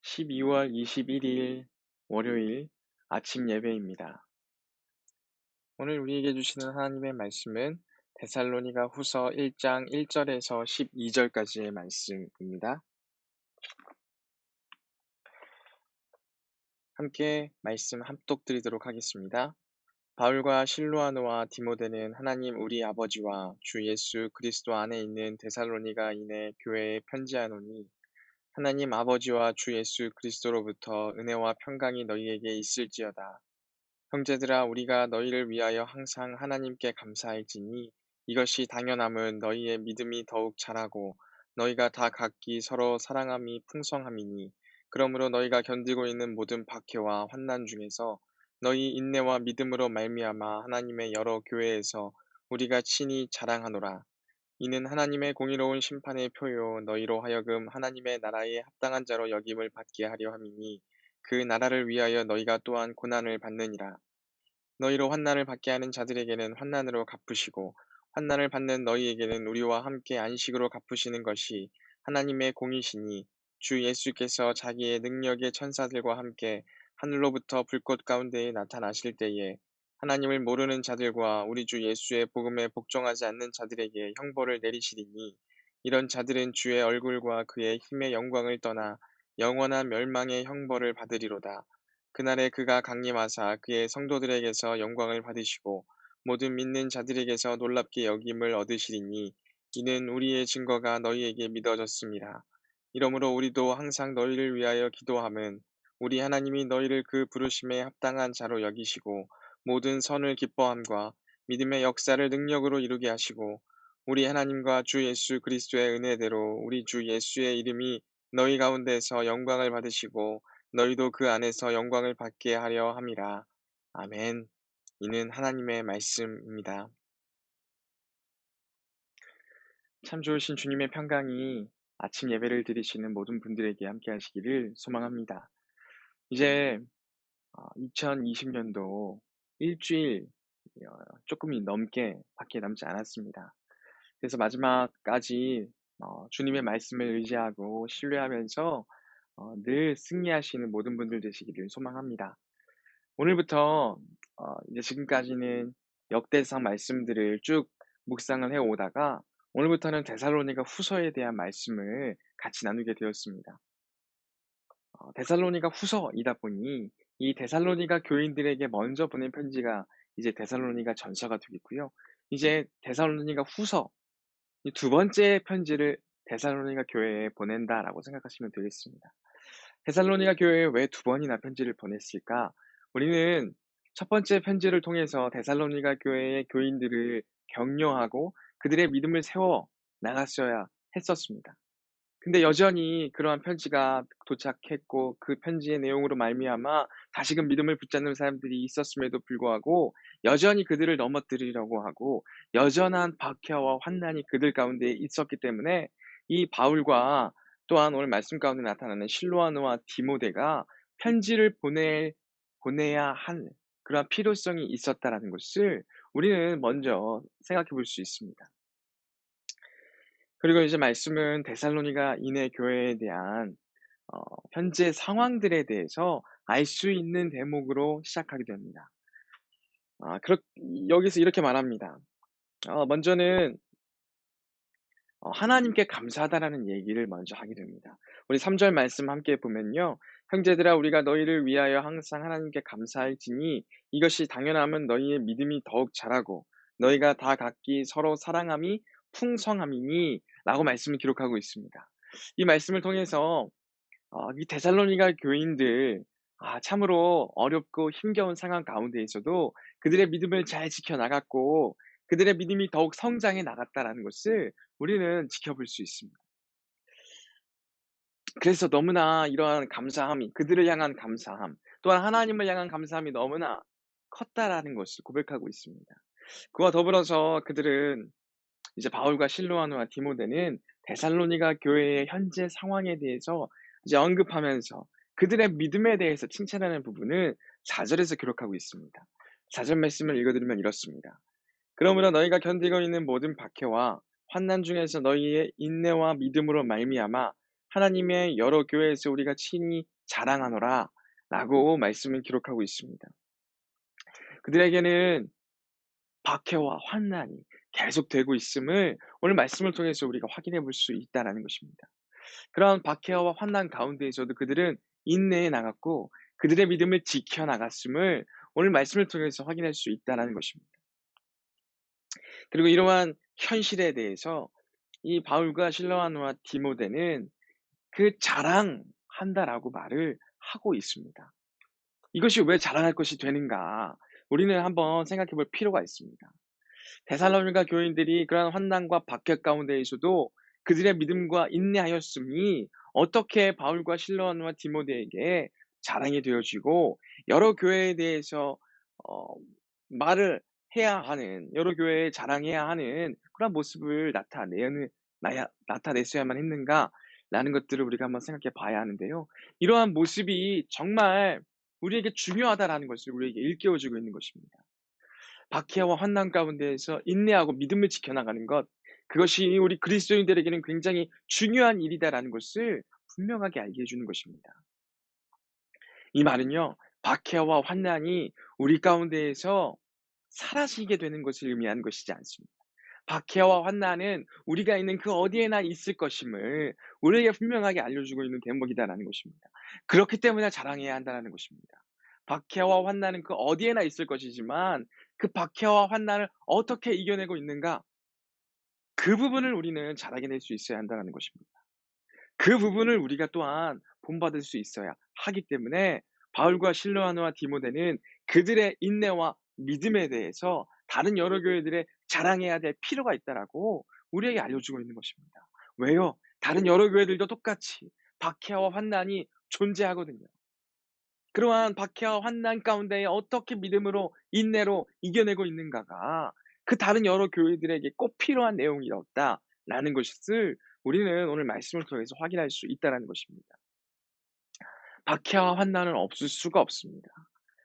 12월 21일 월요일 아침 예배입니다. 오늘 우리에게 주시는 하나님의 말씀은 데살로니가 후서 1장 1절에서 12절까지의 말씀입니다. 함께 말씀 합독 드리도록 하겠습니다. 바울과 실로아노와 디모데는 하나님 우리 아버지와 주 예수 그리스도 안에 있는 데살로니가인의 교회에 편지하노니 하나님 아버지와 주 예수 그리스도로부터 은혜와 평강이 너희에게 있을지어다. 형제들아 우리가 너희를 위하여 항상 하나님께 감사할지니 이것이 당연함은 너희의 믿음이 더욱 자라고 너희가 다 각기 서로 사랑함이 풍성함이니 그러므로 너희가 견디고 있는 모든 박해와 환난 중에서 너희 인내와 믿음으로 말미암아 하나님의 여러 교회에서 우리가 친히 자랑하노라. 이는 하나님의 공의로운 심판의 표요 너희로 하여금 하나님의 나라에 합당한 자로 여김을 받게 하려 함이니 그 나라를 위하여 너희가 또한 고난을 받느니라. 너희로 환난을 받게 하는 자들에게는 환난으로 갚으시고 환난을 받는 너희에게는 우리와 함께 안식으로 갚으시는 것이 하나님의 공이시니 주 예수께서 자기의 능력의 천사들과 함께 하늘로부터 불꽃 가운데에 나타나실 때에 하나님을 모르는 자들과 우리 주 예수의 복음에 복종하지 않는 자들에게 형벌을 내리시리니 이런 자들은 주의 얼굴과 그의 힘의 영광을 떠나 영원한 멸망의 형벌을 받으리로다. 그날에 그가 강림하사 그의 성도들에게서 영광을 받으시고 모든 믿는 자들에게서 놀랍게 여김을 얻으시리니 이는 우리의 증거가 너희에게 믿어졌습니다. 이러므로 우리도 항상 너희를 위하여 기도함은 우리 하나님이 너희를 그 부르심에 합당한 자로 여기시고 모든 선을 기뻐함과 믿음의 역사를 능력으로 이루게 하시고 우리 하나님과 주 예수 그리스도의 은혜대로 우리 주 예수의 이름이 너희 가운데서 영광을 받으시고 너희도 그 안에서 영광을 받게 하려 함이라. 아멘. 이는 하나님의 말씀입니다. 참 좋으신 주님의 평강이 아침 예배를 드리시는 모든 분들에게 함께 하시기를 소망합니다. 이제 2020년도 일주일 조금이 넘게 밖에 남지 않았습니다. 그래서 마지막까지 주님의 말씀을 의지하고 신뢰하면서 늘 승리하시는 모든 분들 되시기를 소망합니다. 오늘부터 이제 지금까지는 역대상 말씀들을 쭉 묵상을 해 오다가 오늘부터는 데살로니가 후서에 대한 말씀을 같이 나누게 되었습니다. 데살로니가 후서이다 보니 이 데살로니가 교인들에게 먼저 보낸 편지가 이제 데살로니가 전서가 되겠고요. 이제 데살로니가 후서 이 두 번째 편지를 데살로니가 교회에 보낸다라고 생각하시면 되겠습니다. 데살로니가 교회에 왜 두 번이나 편지를 보냈을까? 우리는 첫 번째 편지를 통해서 데살로니가 교회의 교인들을 격려하고 그들의 믿음을 세워 나갔어야 했었습니다. 근데 여전히 그러한 편지가 도착했고 그 편지의 내용으로 말미암아 다시금 믿음을 붙잡는 사람들이 있었음에도 불구하고 여전히 그들을 넘어뜨리려고 하고 여전한 박해와 환난이 그들 가운데 있었기 때문에 이 바울과 또한 오늘 말씀 가운데 나타나는 실로아노와 디모데가 편지를 보내야 할 그러한 필요성이 있었다라는 것을 우리는 먼저 생각해 볼 수 있습니다. 그리고 이제 말씀은 데살로니가인의 교회에 대한 어 현재 상황들에 대해서 알 수 있는 대목으로 시작하게 됩니다. 아 그렇 여기서 이렇게 말합니다. 먼저는 하나님께 감사하다라는 얘기를 먼저 하게 됩니다. 우리 3절 말씀 함께 보면요. 형제들아 우리가 너희를 위하여 항상 하나님께 감사할지니 이것이 당연함은 너희의 믿음이 더욱 자라고 너희가 다 각기 서로 사랑함이 풍성함이니 라고 말씀을 기록하고 있습니다. 이 말씀을 통해서 이 데살로니가 교인들 참으로 어렵고 힘겨운 상황 가운데에서도 그들의 믿음을 잘 지켜 나갔고 그들의 믿음이 더욱 성장해 나갔다라는 것을 우리는 지켜볼 수 있습니다. 그래서 너무나 이러한 감사함이 그들을 향한 감사함 또한 하나님을 향한 감사함이 너무나 컸다라는 것을 고백하고 있습니다. 그와 더불어서 그들은 이제 바울과 실로아노와 디모데는 데살로니가 교회의 현재 상황에 대해서 이제 언급하면서 그들의 믿음에 대해서 칭찬하는 부분을 4 절에서 기록하고 있습니다. 4절 말씀을 읽어 드리면 이렇습니다. 그러므로 너희가 견디고 있는 모든 박해와 환난 중에서 너희의 인내와 믿음으로 말미암아 하나님의 여러 교회에서 우리가 친히 자랑하노라 라고 말씀을 기록하고 있습니다. 그들에게는 박해와 환난이 계속되고 있음을 오늘 말씀을 통해서 우리가 확인해 볼 수 있다라는 것입니다. 그런 박해와 환난 가운데에서도 그들은 인내해 나갔고 그들의 믿음을 지켜 나갔음을 오늘 말씀을 통해서 확인할 수 있다라는 것입니다. 그리고 이러한 현실에 대해서 이 바울과 실라와노와 디모데는 그 자랑한다라고 말을 하고 있습니다. 이것이 왜 자랑할 것이 되는가? 우리는 한번 생각해 볼 필요가 있습니다. 데살로니가 교인들이 그러한 환난과 박해 가운데에서도 그들의 믿음과 인내하였음이 어떻게 바울과 실로아와 디모데에게 자랑이 되어지고 여러 교회에 대해서 어 말을 해야 하는 여러 교회에 자랑해야 하는 그런 모습을 나타냈어야만 했는가라는 것들을 우리가 한번 생각해 봐야 하는데요. 이러한 모습이 정말 우리에게 중요하다라는 것을 우리에게 일깨워 주고 있는 것입니다. 박해와 환난 가운데에서 인내하고 믿음을 지켜나가는 것, 그것이 우리 그리스도인들에게는 굉장히 중요한 일이다라는 것을 분명하게 알게 해 주는 것입니다. 이 말은요, 박해와 환난이 우리 가운데에서 사라지게 되는 것을 의미하는 것이지 않습니다. 박해와 환난은 우리가 있는 그 어디에나 있을 것임을 우리에게 분명하게 알려주고 있는 대목이다라는 것입니다. 그렇기 때문에 자랑해야 한다는 것입니다. 박해와 환난은 그 어디에나 있을 것이지만 그 박해와 환난을 어떻게 이겨내고 있는가? 그 부분을 우리는 자랑해낼 수 있어야 한다는 것입니다. 그 부분을 우리가 또한 본받을 수 있어야 하기 때문에 바울과 실로아노와 디모데는 그들의 인내와 믿음에 대해서 다른 여러 교회들에 자랑해야 될 필요가 있다라고 우리에게 알려주고 있는 것입니다. 왜요? 다른 여러 교회들도 똑같이 박해와 환난이 존재하거든요. 그러한 박해와 환난 가운데 어떻게 믿음으로 인내로 이겨내고 있는가가 그 다른 여러 교회들에게 꼭 필요한 내용이었다라는 것을 우리는 오늘 말씀을 통해서 확인할 수 있다라는 것입니다. 박해와 환난은 없을 수가 없습니다.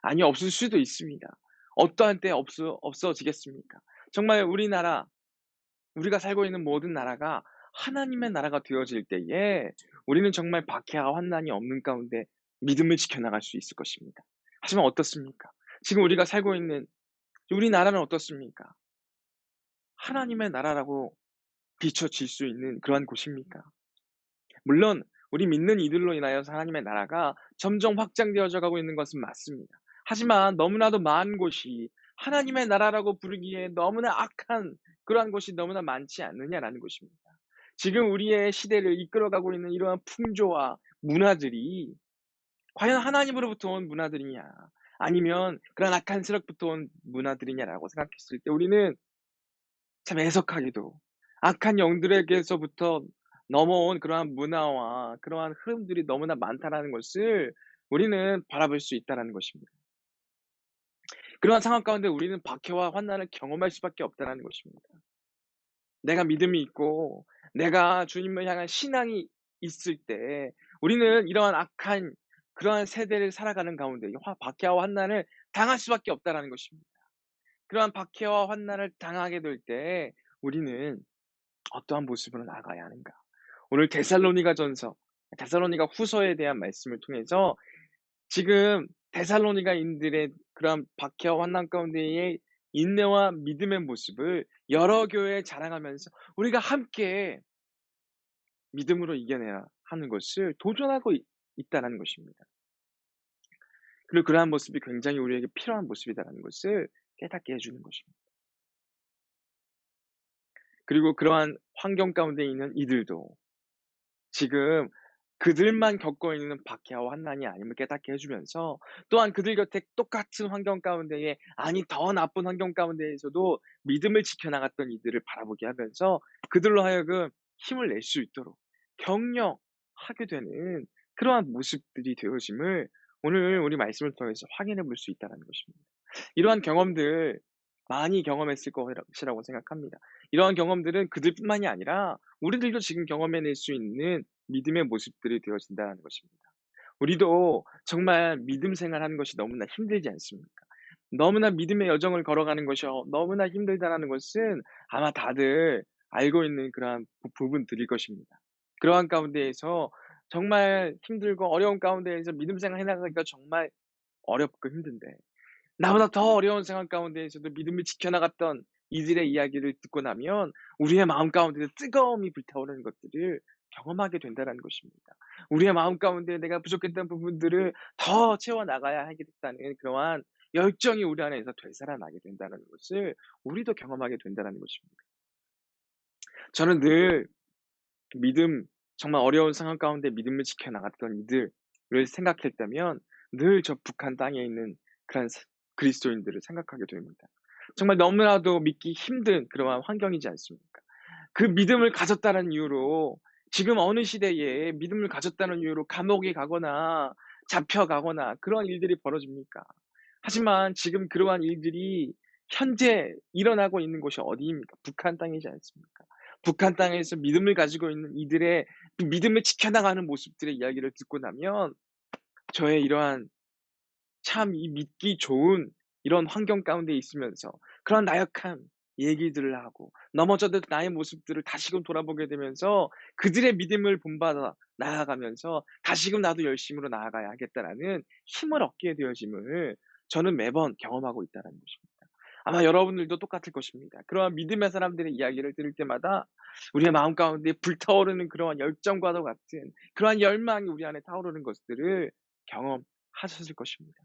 아니 없을 수도 있습니다. 어떠한 때 없어지겠습니까? 정말 우리나라 우리가 살고 있는 모든 나라가 하나님의 나라가 되어질 때에 우리는 정말 박해와 환난이 없는 가운데 믿음을 지켜나갈 수 있을 것입니다. 하지만 어떻습니까? 지금 우리가 살고 있는 우리나라는 어떻습니까? 하나님의 나라라고 비춰질 수 있는 그러한 곳입니까? 물론 우리 믿는 이들로 인하여서 하나님의 나라가 점점 확장되어져 가고 있는 것은 맞습니다. 하지만 너무나도 많은 곳이 하나님의 나라라고 부르기에 너무나 악한 그러한 곳이 너무나 많지 않느냐라는 것입니다. 지금 우리의 시대를 이끌어가고 있는 이러한 풍조와 문화들이 과연 하나님으로부터 온 문화들이냐 아니면 그런 악한 세력부터 온 문화들이냐라고 생각했을 때 우리는 참 애석하게도 악한 영들에게서부터 넘어온 그러한 문화와 그러한 흐름들이 너무나 많다라는 것을 우리는 바라볼 수 있다라는 것입니다. 그러한 상황 가운데 우리는 박해와 환난을 경험할 수밖에 없다라는 것입니다. 내가 믿음이 있고 내가 주님을 향한 신앙이 있을 때 우리는 이러한 악한 그러한 세대를 살아가는 가운데 박해와 환난을 당할 수밖에 없다라는 것입니다. 그러한 박해와 환난을 당하게 될 때 우리는 어떠한 모습으로 나아가야 하는가? 오늘 데살로니가 후서에 대한 말씀을 통해서 지금 데살로니가인들의 그러한 박해와 환난 가운데의 인내와 믿음의 모습을 여러 교회에 자랑하면서 우리가 함께 믿음으로 이겨내야 하는 것을 도전하고 있다는 것입니다. 그리고 그러한 모습이 굉장히 우리에게 필요한 모습이다라는 것을 깨닫게 해주는 것입니다. 그리고 그러한 환경 가운데 있는 이들도 지금 그들만 겪고 있는 박해와 환난이 아님을 깨닫게 해 주면서 또한 그들 곁에 똑같은 환경 가운데에 아니 더 나쁜 환경 가운데에서도 믿음을 지켜나갔던 이들을 바라보게 하면서 그들로 하여금 힘을 낼 수 있도록 격려하게 되는 그러한 모습들이 되어짐을 오늘 우리 말씀을 통해서 확인해 볼 수 있다는 것입니다. 이러한 경험들 많이 경험했을 것이라고 생각합니다. 이러한 경험들은 그들뿐만이 아니라 우리들도 지금 경험해낼 수 있는 믿음의 모습들이 되어진다는 것입니다. 우리도 정말 믿음 생활하는 것이 너무나 힘들지 않습니까? 너무나 믿음의 여정을 걸어가는 것이 너무나 힘들다라는 것은 아마 다들 알고 있는 그러한 부분들일 것입니다. 그러한 가운데에서 정말 힘들고 어려운 가운데에서 믿음 생활 해 나가기가 정말 어렵고 힘든데, 나보다 더 어려운 상황 가운데에서도 믿음을 지켜나갔던 이들의 이야기를 듣고 나면 우리의 마음 가운데서 뜨거움이 불타오르는 것들을 경험하게 된다는 것입니다. 우리의 마음 가운데 내가 부족했던 부분들을 더 채워나가야 하겠다는 그러한 열정이 우리 안에서 되살아나게 된다는 것을 우리도 경험하게 된다는 것입니다. 저는 늘 믿음, 정말 어려운 상황 가운데 믿음을 지켜나갔던 이들을 생각할 때면 늘 저 북한 땅에 있는 그런 그리스도인들을 생각하게 됩니다. 정말 너무나도 믿기 힘든 그러한 환경이지 않습니까? 그 믿음을 가졌다는 이유로, 지금 어느 시대에 믿음을 가졌다는 이유로 감옥에 가거나 잡혀가거나 그런 일들이 벌어집니까? 하지만 지금 그러한 일들이 현재 일어나고 있는 곳이 어디입니까? 북한 땅이지 않습니까? 북한 땅에서 믿음을 가지고 있는 이들의 그 믿음을 지켜나가는 모습들의 이야기를 듣고 나면 저의 이러한 참 이 믿기 좋은 이런 환경 가운데 있으면서 그런 나약한 얘기들을 하고 넘어져도 나의 모습들을 다시금 돌아보게 되면서 그들의 믿음을 본받아 나아가면서 다시금 나도 열심으로 나아가야 하겠다라는 힘을 얻게 되어짐을 저는 매번 경험하고 있다는 것입니다. 아마 여러분들도 똑같을 것입니다. 그러한 믿음의 사람들의 이야기를 들을 때마다 우리의 마음 가운데 불타오르는 그러한 열정과도 같은 그러한 열망이 우리 안에 타오르는 것들을 경험하셨을 것입니다.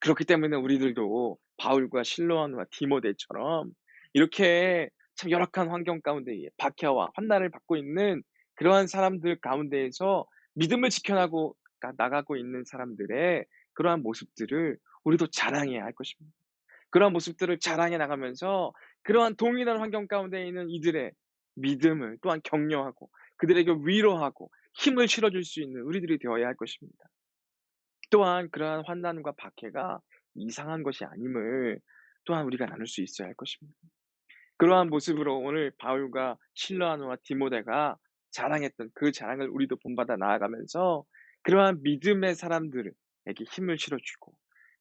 그렇기 때문에 우리들도 바울과 실로아와 디모데처럼 이렇게 참 열악한 환경 가운데에 박해와 환난을 받고 있는 그러한 사람들 가운데에서 믿음을 지켜나고 나가고 있는 사람들의 그러한 모습들을 우리도 자랑해야 할 것입니다. 그러한 모습들을 자랑해 나가면서 그러한 동일한 환경 가운데 있는 이들의 믿음을 또한 격려하고 그들에게 위로하고 힘을 실어줄 수 있는 우리들이 되어야 할 것입니다. 또한 그러한 환난과 박해가 이상한 것이 아님을 또한 우리가 나눌 수 있어야 할 것입니다. 그러한 모습으로 오늘 바울과 실로아노와 디모데가 자랑했던 그 자랑을 우리도 본받아 나아가면서 그러한 믿음의 사람들에게 힘을 실어주고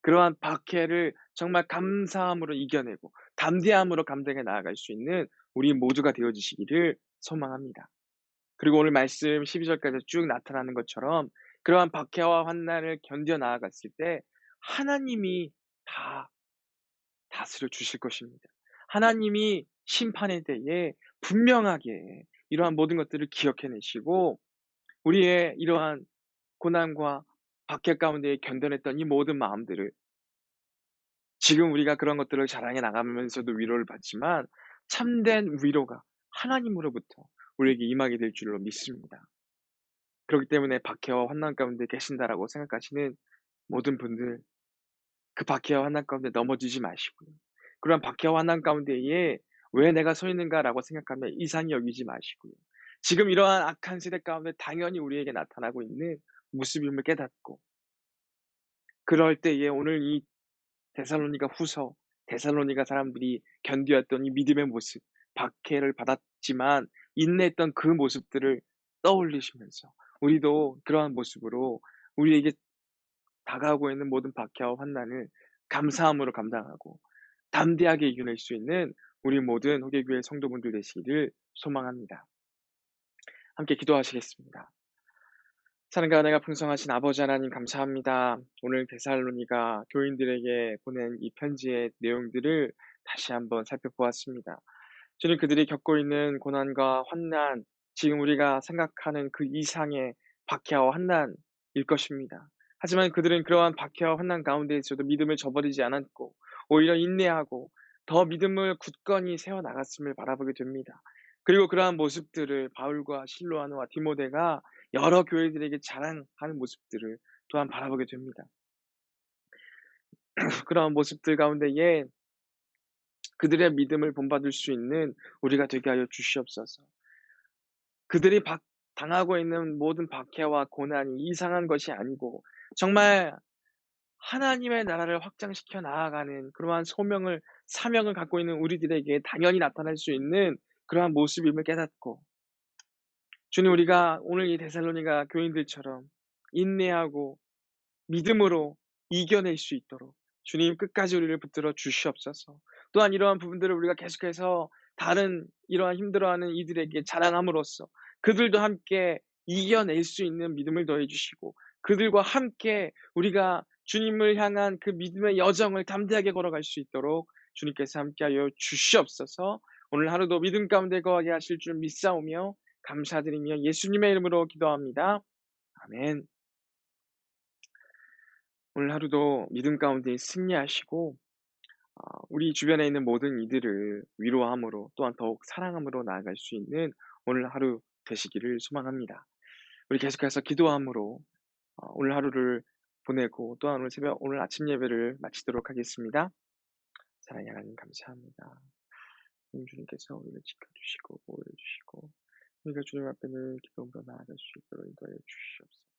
그러한 박해를 정말 감사함으로 이겨내고 담대함으로 감당해 나아갈 수 있는 우리 모두가 되어주시기를 소망합니다. 그리고 오늘 말씀 12절까지 쭉 나타나는 것처럼 그러한 박해와 환난을 견뎌 나아갔을 때 하나님이 다 다스려 주실 것입니다. 하나님이 심판에 대해 분명하게 이러한 모든 것들을 기억해 내시고 우리의 이러한 고난과 박해 가운데 견뎌냈던 이 모든 마음들을 지금 우리가 그런 것들을 자랑해 나가면서도 위로를 받지만 참된 위로가 하나님으로부터 우리에게 임하게 될 줄로 믿습니다. 그렇기 때문에 박해와 환난 가운데 계신다라고 생각하시는 모든 분들, 그 박해와 환난 가운데 넘어지지 마시고요. 그런 박해와 환난 가운데에 '왜 내가 서 있는가.'라고 생각하며 이상히 여기지 마시고요. 지금 이러한 악한 시대 가운데 당연히 우리에게 나타나고 있는 모습임을 깨닫고 그럴 때에 오늘 이 데살로니가후서, 데살로니가 사람들이 견디었던 이 믿음의 모습, 박해를 받았지만 인내했던 그 모습들을 떠올리시면서 우리도 그러한 모습으로 우리에게 다가오고 있는 모든 박해와 환난을 감사함으로 감당하고 담대하게 이겨낼 수 있는 우리 모든 호계교회 성도분들 되시기를 소망합니다. 함께 기도하시겠습니다. 사랑과 은혜가 풍성하신 아버지 하나님 감사합니다. 오늘 데살로니가 교인들에게 보낸 이 편지의 내용들을 다시 한번 살펴보았습니다. 주님, 그들이 겪고 있는 고난과 환난, 지금 우리가 생각하는 그 이상의 박해와 환난일 것입니다. 하지만 그들은 그러한 박해와 환난 가운데에서도 믿음을 저버리지 않았고 오히려 인내하고 더 믿음을 굳건히 세워나갔음을 바라보게 됩니다. 그리고 그러한 모습들을 바울과 실로아노와 디모데가 여러 교회들에게 자랑하는 모습들을 또한 바라보게 됩니다. 그러한 모습들 가운데에 그들의 믿음을 본받을 수 있는 우리가 되게 하여 주시옵소서. 그들이 당하고 있는 모든 박해와 고난이 이상한 것이 아니고 정말 하나님의 나라를 확장시켜 나아가는 그러한 사명을 갖고 있는 우리들에게 당연히 나타날 수 있는 그러한 모습임을 깨닫고 주님, 우리가 오늘 이 데살로니가 교인들처럼 인내하고 믿음으로 이겨낼 수 있도록 주님 끝까지 우리를 붙들어 주시옵소서. 또한 이러한 부분들을 우리가 계속해서 다른 이러한 힘들어하는 이들에게 자랑함으로써 그들도 함께 이겨낼 수 있는 믿음을 더해 주시고 그들과 함께 우리가 주님을 향한 그 믿음의 여정을 담대하게 걸어갈 수 있도록 주님께서 함께하여 주시옵소서. 오늘 하루도 믿음 가운데 거하게 하실 줄 믿사오며 감사드리며 예수님의 이름으로 기도합니다. 아멘. 오늘 하루도 믿음 가운데 승리하시고 우리 주변에 있는 모든 이들을 위로함으로 또한 더욱 사랑함으로 나아갈 수 있는 오늘 하루 되시기를 소망합니다. 우리 계속해서 기도함으로 오늘 하루를 보내고 또한 오늘 새벽 오늘 아침 예배를 마치도록 하겠습니다. 사랑의 하나님 감사합니다. 주님께서 우리를 지켜주시고 보호해 주시고 우리가 주님 앞에 늘 기쁨으로 나아갈 수 있도록 인도해 주시옵소서.